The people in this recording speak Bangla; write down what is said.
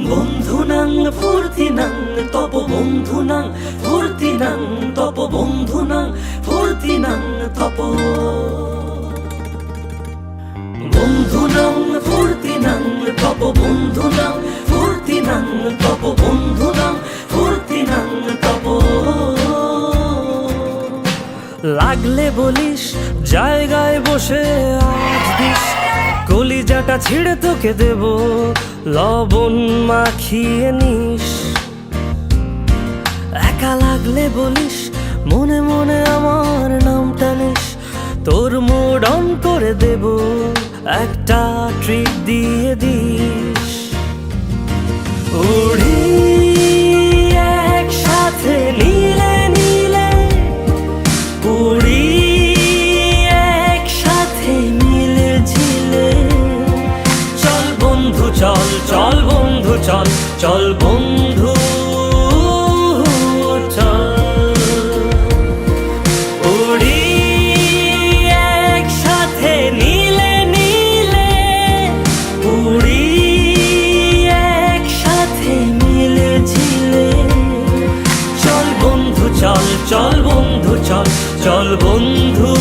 বন্ধুনাং ফুর্তিনাং তপ বন্ধুনাং ফুর্তিনাং তপ বন্ধুনাং ফুর্তিনাং তপ বন্ধুনাং ফুর্তিনাং তপ বন্ধুনাং ফুর্তিনাং তপ বন্ধুনাং ফুর্তিনাং তপ লাগলে বলিস জায়গায় বসে আজ দিস কলিজাটা ছিঁড়ে তোকে দেব লবণ মাখিয়ে নিস একা লাগলে বলিস মনে মনে আমার নামটা নিস তোর মুড অন করে দেব একটা ট্রিট দিয়ে দিস উড়ি একসাথে নীলে নীলে উড়ি একসাথে মিলে ঝিলে চল বন্ধু চল চল বন্ধু চল চল বন্ধু চল উড়ি একসাথে নীলে নীলে উড়ি একসাথে মিলে ঝিলে চল বন্ধু চল চল বন্ধু চল চল বন্ধু